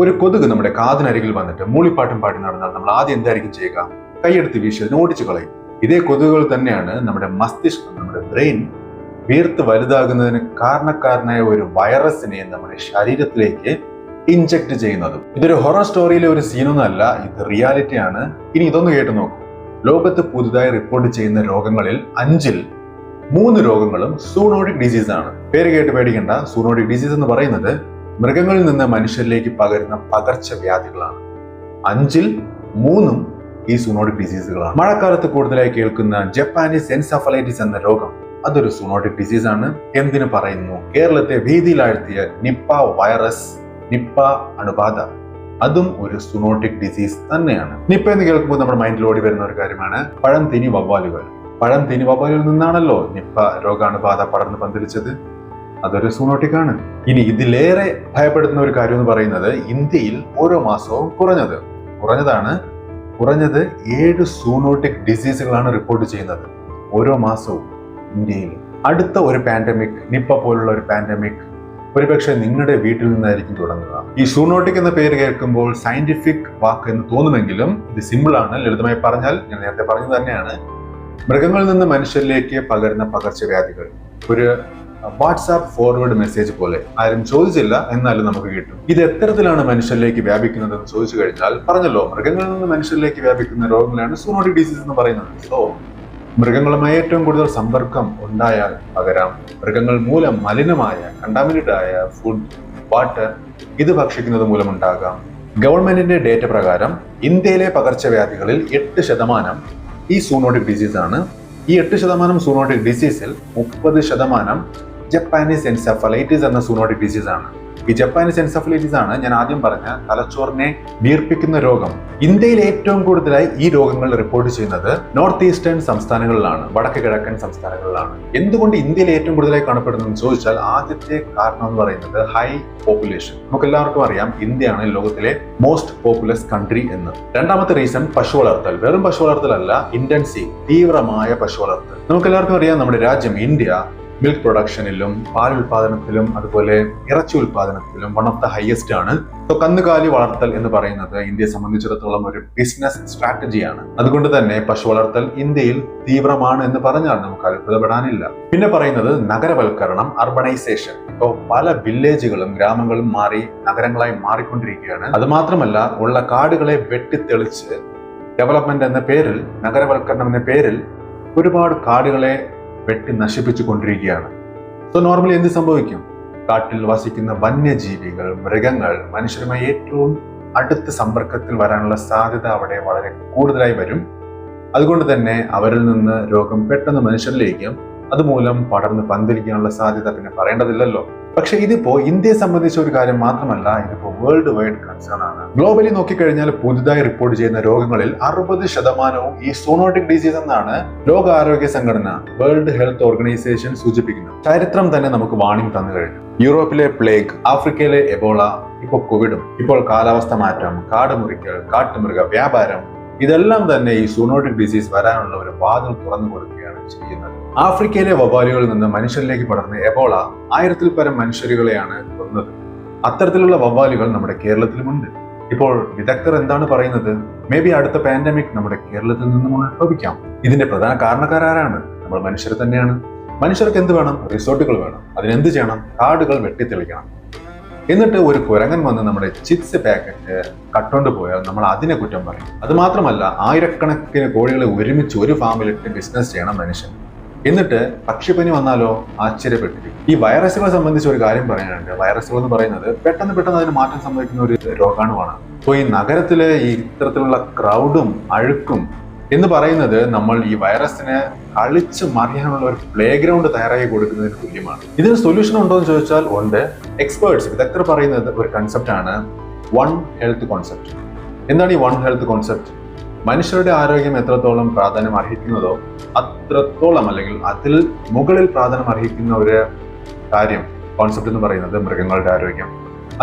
ഒരു കൊതുക് നമ്മുടെ കാതിനരികിൽ വന്നിട്ട് മൂളിപ്പാട്ടും പാടി നടന്നാൽ നമ്മൾ ആദ്യം എന്തായിരിക്കും ചെയ്യുക? കൈയെടുത്ത് വീശി അതിനെ ഓടിച്ചു കളയും. ഇതേ കൊതുകുകൾ തന്നെയാണ് നമ്മുടെ മസ്തിഷ്കം, നമ്മുടെ ബ്രെയിൻ വീർത്ത് വലുതാകുന്നതിന് കാരണക്കാരനായ ഒരു വൈറസിനെ നമ്മുടെ ശരീരത്തിലേക്ക് ഇൻജെക്ട് ചെയ്യുന്നതും. ഇതൊരു ഹൊറർ സ്റ്റോറിയിലെ ഒരു സീനൊന്നുമല്ല, ഇത് റിയാലിറ്റിയാണ്. ഇനി ഇതൊന്ന് കേട്ടു നോക്കൂ. ലോകത്ത് പുതുതായി റിപ്പോർട്ട് ചെയ്യുന്ന രോഗങ്ങളിൽ 5-ൽ 3 രോഗങ്ങളും സൂണോട്ടിക് ഡിസീസ് ആണ്. പേര് കേട്ട് പേടിക്കേണ്ട. സൂണോട്ടിക് ഡിസീസ് എന്ന് പറയുന്നത് മൃഗങ്ങളിൽ നിന്ന് മനുഷ്യരിലേക്ക് പകരുന്ന പകർച്ചവ്യാധികളാണ്. 5-ൽ 3 ഈ സൂണോട്ടിക് ഡിസീസുകളാണ്. മഴക്കാലത്ത് കൂടുതലായി കേൾക്കുന്ന ജപ്പാനീസ് എൻസഫലൈറ്റിസ് എന്ന രോഗം, അതൊരു സൂണോട്ടിക് ഡിസീസ് ആണ്. എന്തിനു പറയുന്നു? കേരളത്തെ ഭീതിയിലാഴ്ത്തിയ നിപ്പ വൈറസ്, നിപ്പ അണുബാധ, അതും ഒരു സൂണോട്ടിക് ഡിസീസ് തന്നെയാണ്. നിപ്പ എന്ന് കേൾക്കുമ്പോൾ നമ്മുടെ മൈൻഡിൽ ഓടി വരുന്ന ഒരു കാര്യമാണ് പഴംതീനി വവ്വാലുകൾ. പഴംതീനി വവ്വാലുകളിൽ നിന്നാണല്ലോ നിപ്പ രോഗാണുബാധ പടർന്ന് പന്തലിച്ചത്. അതൊരു സൂണോട്ടിക് ആണ്. ഇനി ഇതിലേറെ ഭയപ്പെടുത്തുന്ന ഒരു കാര്യം എന്ന് പറയുന്നത് ഇന്ത്യയിൽ ഓരോ മാസവും കുറഞ്ഞത് 7 സൂണോട്ടിക് ഡിസീസുകളാണ് റിപ്പോർട്ട് ചെയ്യുന്നത് ഓരോ മാസവും ഇന്ത്യയിൽ. അടുത്ത ഒരു പാൻഡമിക്, നിപ്പ പോലുള്ള ഒരു പാൻഡമിക് ഒരുപക്ഷെ നിങ്ങളുടെ വീട്ടിൽ നിന്നായിരിക്കും തുടങ്ങുക. ഈ സൂണോട്ടിക് എന്ന പേര് കേൾക്കുമ്പോൾ സയന്റിഫിക് വാക്ക് എന്ന് തോന്നുമെങ്കിലും ഇത് സിമ്പിൾ ആണ്. ലളിതമായി പറഞ്ഞാൽ, ഞാൻ നേരത്തെ പറഞ്ഞത് തന്നെയാണ്, മൃഗങ്ങളിൽ നിന്ന് മനുഷ്യരിലേക്ക് പകരുന്ന പകർച്ചവ്യാധികൾ ഒരു വാട്സാപ്പ് ഫോർവേഡ് മെസ്സേജ് പോലെ. ആരും ചോദിച്ചില്ല, എന്നാലും നമുക്ക് കിട്ടും. ഇത് എത്തരത്തിലാണ് മനുഷ്യരിലേക്ക് വ്യാപിക്കുന്നത് എന്ന് ചോദിച്ചു കഴിഞ്ഞാൽ പറഞ്ഞല്ലോ, മൃഗങ്ങളിൽ നിന്ന് മനുഷ്യരിലേക്ക് വ്യാപിക്കുന്ന രോഗങ്ങളാണ് സൂണോട്ടിക് ഡിസീസ് എന്ന് പറയുന്നത്. സോ മൃഗങ്ങളുമായി ഏറ്റവും കൂടുതൽ സമ്പർക്കം ഉണ്ടായാൽ പകരാം. മൃഗങ്ങൾ മൂലം മലിനമായ, കണ്ടാമിനേറ്റഡ് ആയ ഫുഡ്, വാട്ടർ ഇത് ഭക്ഷിക്കുന്നത് മൂലമുണ്ടാകാം. ഗവൺമെന്റിന്റെ ഡേറ്റ പ്രകാരം ഇന്ത്യയിലെ പകർച്ചവ്യാധികളിൽ 8% ഈ സൂണോട്ടിക് ഡിസീസ് ആണ്. ഈ 8% സൂണോട്ടിക് ഡിസീസിൽ 30% ജപ്പാനീസ് എൻസഫലൈറ്റിസ് എന്ന സൂണോട്ടിക് ഡിസീസ് ആണ്. ഈ ജപ്പാനീസ് എൻസഫലൈറ്റിസ് ആണ് ഞാൻ ആദ്യം പറഞ്ഞ തലച്ചോറിനെ വീർപ്പിക്കുന്ന രോഗം. ഇന്ത്യയിൽ ഏറ്റവും കൂടുതലായി ഈ രോഗങ്ങൾ റിപ്പോർട്ട് ചെയ്യുന്നത് നോർത്ത് ഈസ്റ്റേൺ സംസ്ഥാനങ്ങളിലാണ്, വടക്ക് കിഴക്കൻ സംസ്ഥാനങ്ങളിലാണ്. എന്തുകൊണ്ട് ഇന്ത്യയിൽ ഏറ്റവും കൂടുതലായി കാണപ്പെടുന്നതെന്ന് ചോദിച്ചാൽ ആദ്യത്തെ കാരണം എന്ന് പറയുന്നത് ഹൈ പോപ്പുലേഷൻ. നമുക്ക് എല്ലാവർക്കും അറിയാം, ഇന്ത്യയാണ് ലോകത്തിലെ മോസ്റ്റ് പോപ്പുലസ് കൺട്രി എന്ന്. രണ്ടാമത്തെ റീസൺ പശു വളർത്തൽ. വെറും പശു വളർത്തലല്ല, ഇന്റൻസീവ്, തീവ്രമായ പശു വളർത്തൽ. നമുക്ക് എല്ലാവർക്കും അറിയാം, നമ്മുടെ രാജ്യം ഇന്ത്യ മിൽക്ക് പ്രൊഡക്ഷനിലും പാൽ ഉൽപാദനത്തിലും അതുപോലെ ഇറച്ചി ഉൽപാദനത്തിലും വൺ ഓഫ് ദ ഹയസ്റ്റ് ആണ്. സോ കന്നുകാലി വളർത്തൽ എന്ന് പറയുന്നത് ഇന്ത്യയെ സംബന്ധിച്ചിടത്തോളം ഒരു ബിസിനസ് സ്ട്രാറ്റജിയാണ്. അതുകൊണ്ട് തന്നെ പശു വളർത്തൽ ഇന്ത്യയിൽ തീവ്രമാണ് എന്ന് പറഞ്ഞാൽ നമുക്ക് അത്ഭുതപ്പെടാനില്ല. പിന്നെ പറയുന്നത് നഗരവൽക്കരണം, അർബണൈസേഷൻ. ഇപ്പോൾ പല വില്ലേജുകളും ഗ്രാമങ്ങളും മാറി നഗരങ്ങളായി മാറിക്കൊണ്ടിരിക്കുകയാണ്. അത് മാത്രമല്ല, ഉള്ള കാടുകളെ വെട്ടിത്തെളിച്ച് ഡെവലപ്മെന്റ് എന്ന പേരിൽ, നഗരവൽക്കരണം എന്ന പേരിൽ ഒരുപാട് കാടുകളെ വെട്ടി നശിപ്പിച്ചു കൊണ്ടിരിക്കുകയാണ്. സോ നോർമലി എന്ത് സംഭവിക്കും? കാട്ടിൽ വസിക്കുന്ന വന്യജീവികൾ, മൃഗങ്ങൾ മനുഷ്യരുമായി ഏറ്റവും അടുത്ത സമ്പർക്കത്തിൽ വരാനുള്ള സാധ്യത അവിടെ വളരെ കൂടുതലായി വരും. അതുകൊണ്ട് തന്നെ അവരിൽ നിന്ന് രോഗം പെട്ടെന്ന് മനുഷ്യരിലേക്കും അതുമൂലം പടർന്ന് പന്തലിക്കാനുള്ള സാധ്യത പിന്നെ പറയേണ്ടതില്ലല്ലോ. പക്ഷെ ഇതിപ്പോ ഇന്ത്യയെ സംബന്ധിച്ച ഒരു കാര്യം മാത്രമല്ല, ഇതിപ്പോ വേൾഡ് വൈഡ് കൺസേൺ ആണ്. ഗ്ലോബലി നോക്കിക്കഴിഞ്ഞാൽ പുതുതായി റിപ്പോർട്ട് ചെയ്യുന്ന രോഗങ്ങളിൽ 60% ഈ സൂണോട്ടിക് ഡിസീസ് എന്നാണ് ലോകാരോഗ്യ സംഘടന, വേൾഡ് ഹെൽത്ത് ഓർഗനൈസേഷൻ സൂചിപ്പിക്കുന്നത്. ചരിത്രം തന്നെ നമുക്ക് വാണിംഗ് തന്നു കഴിഞ്ഞു. യൂറോപ്പിലെ പ്ലേഗ്, ആഫ്രിക്കയിലെ എബോള, ഇപ്പോൾ കോവിഡും, ഇപ്പോൾ കാലാവസ്ഥ മാറ്റം, കാടുമുറിക്കൽ, കാട്ടുമൃഗ വ്യാപാരം, ഇതെല്ലാം തന്നെ ഈ സൂണോട്ടിക് ഡിസീസ് വരാനുള്ള ഒരു വാതിൽ തുറന്നു കൊടുക്കുകയാണ് ചെയ്യുന്നത്. ആഫ്രിക്കയിലെ വവ്വാലുകളിൽ നിന്ന് മനുഷ്യരിലേക്ക് പടർന്ന എബോള 1000-ൽ പരം മനുഷ്യരുകളെയാണ് കൊന്നത്. അത്തരത്തിലുള്ള വവ്വാലുകൾ നമ്മുടെ കേരളത്തിലുമുണ്ട്. ഇപ്പോൾ വിദഗ്ധർ എന്താണ് പറയുന്നത്? മേ ബി അടുത്ത പാൻഡമിക് നമ്മുടെ കേരളത്തിൽ നിന്നും ഉത്ഭവിക്കാം. ഇതിന്റെ പ്രധാന കാരണക്കാരാണ്? നമ്മൾ മനുഷ്യർ തന്നെയാണ്. മനുഷ്യർക്ക് എന്ത് വേണം? റിസോർട്ടുകൾ വേണം. അതിനെന്ത് ചെയ്യണം? കാടുകൾ വെട്ടിത്തെളിക്കണം. എന്നിട്ട് ഒരു കുരങ്ങൻ വന്ന് നമ്മുടെ ചിപ്സ് പാക്കറ്റ് കട്ടോണ്ട് പോയാൽ നമ്മൾ അതിനെ കുറ്റം പറയും. അത് മാത്രമല്ല, ആയിരക്കണക്കിന് കോഴികളെ ഒരുമിച്ച് ഒരു ഫാമിലിട്ട് ബിസിനസ് ചെയ്യണം മനുഷ്യൻ. എന്നിട്ട് പക്ഷിപ്പനി വന്നാലോ ആശ്ചര്യപ്പെട്ടിരിക്കും. ഈ വൈറസുകളെ സംബന്ധിച്ച് ഒരു കാര്യം പറയാനുണ്ട്. വൈറസുകൾ എന്ന് പറയുന്നത് പെട്ടെന്ന് അതിന് മാറ്റം സംഭവിക്കുന്ന ഒരു രോഗാണുവാണ്. അപ്പോൾ ഈ നഗരത്തിലെ ഈ ഇത്തരത്തിലുള്ള ക്രൗഡും അഴുക്കും എന്ന് പറയുന്നത് നമ്മൾ ഈ വൈറസിനെ കളിച്ച് മറിയാനുള്ള ഒരു പ്ലേ ഗ്രൗണ്ട് തയ്യാറാക്കി കൊടുക്കുന്നതിന് തുല്യമാണ്. ഇതിന് സൊല്യൂഷൻ ഉണ്ടോ എന്ന് ചോദിച്ചാൽ ഉണ്ട്. എക്സ്പേർട്സ്, വിദഗ്ധർ പറയുന്നത് ഒരു കൺസെപ്റ്റ് ആണ്, വൺ ഹെൽത്ത് കോൺസെപ്റ്റ്. എന്താണ് ഈ വൺ ഹെൽത്ത് കോൺസെപ്റ്റ്? മനുഷ്യരുടെ ആരോഗ്യം എത്രത്തോളം പ്രാധാന്യം അർഹിക്കുന്നതോ അത്രത്തോളം, അല്ലെങ്കിൽ അതിൽ മുകളിൽ പ്രാധാന്യം അർഹിക്കുന്ന ഒരു കാര്യം, കോൺസെപ്റ്റ് എന്ന് പറയുന്നത് മൃഗങ്ങളുടെ ആരോഗ്യം,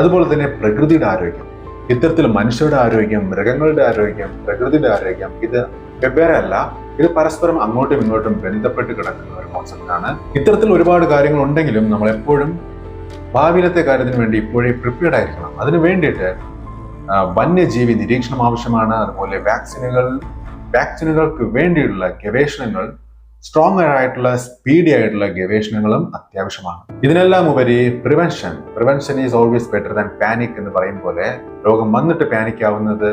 അതുപോലെ തന്നെ പ്രകൃതിയുടെ ആരോഗ്യം. ഇത്തരത്തിൽ മനുഷ്യരുടെ ആരോഗ്യം, മൃഗങ്ങളുടെ ആരോഗ്യം, പ്രകൃതിയുടെ ആരോഗ്യം, ഇത് വെവ്വേറെ അല്ല, ഇത് പരസ്പരം അങ്ങോട്ടും ഇങ്ങോട്ടും ബന്ധപ്പെട്ട് കിടക്കുന്ന ഒരു കോൺസെപ്റ്റാണ്. ഇത്തരത്തിൽ ഒരുപാട് കാര്യങ്ങൾ ഉണ്ടെങ്കിലും നമ്മൾ എപ്പോഴും ഭാവിയിലത്തെ കാര്യത്തിന് വേണ്ടി ഇപ്പോഴേ പ്രിപ്പയർഡ് ആയിരിക്കണം. അതിന് വേണ്ടിയിട്ട് വന്യജീവി നിരീക്ഷണം ആവശ്യമാണ്. അതുപോലെ വാക്സിനുകൾക്ക് വേണ്ടിയുള്ള ഗവേഷണങ്ങൾ, സ്ട്രോങ് ആയിട്ടുള്ള സ്പീഡി ആയിട്ടുള്ള ഗവേഷണങ്ങളും അത്യാവശ്യമാണ്. ഇതിനെല്ലാം ഉപരി prevention is always better than panic എന്ന് പറയും പോലെ, രോഗം വന്നിട്ട് പാനിക് ആവുന്നത്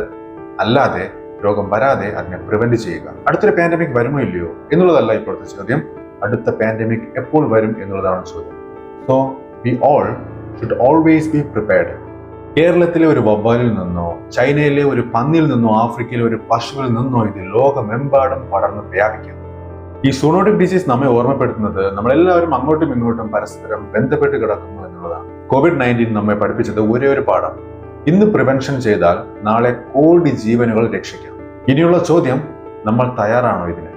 അല്ലാതെ രോഗം വരാതെ അതിനെ പ്രിവെന്റ് ചെയ്യുക. അടുത്തൊരു പാൻഡമിക് വരുമോ ഇല്ലയോ എന്നുള്ളതല്ല ഇപ്പോഴത്തെ ചോദ്യം. അടുത്ത പാൻഡമിക് എപ്പോൾ വരും എന്നുള്ളതാണ് ചോദ്യം. So we all should always be prepared. കേരളത്തിലെ ഒരു വവ്വാലിൽ നിന്നോ, ചൈനയിലെ ഒരു പന്നിയിൽ നിന്നോ, ആഫ്രിക്കയിലെ ഒരു പശുവിൽ നിന്നോ ഇത് ലോകമെമ്പാടും പടർന്ന് വ്യാപിക്കും. ഈ സൂണോട്ടിക് ഡിസീസ് നമ്മെ ഓർമ്മപ്പെടുത്തുന്നത് നമ്മളെല്ലാവരും അങ്ങോട്ടും ഇങ്ങോട്ടും പരസ്പരം ബന്ധപ്പെട്ട് കിടക്കുന്നു എന്നുള്ളതാണ്. COVID-19 നമ്മെ പഠിപ്പിച്ചത് ഒരേ ഒരു പാഠം: ഇന്ന് പ്രിവെൻഷൻ ചെയ്താൽ നാളെ കോടി ജീവനുകൾ രക്ഷിക്കാം. ഇനിയുള്ള ചോദ്യം, നമ്മൾ തയ്യാറാണോ ഇതിന്?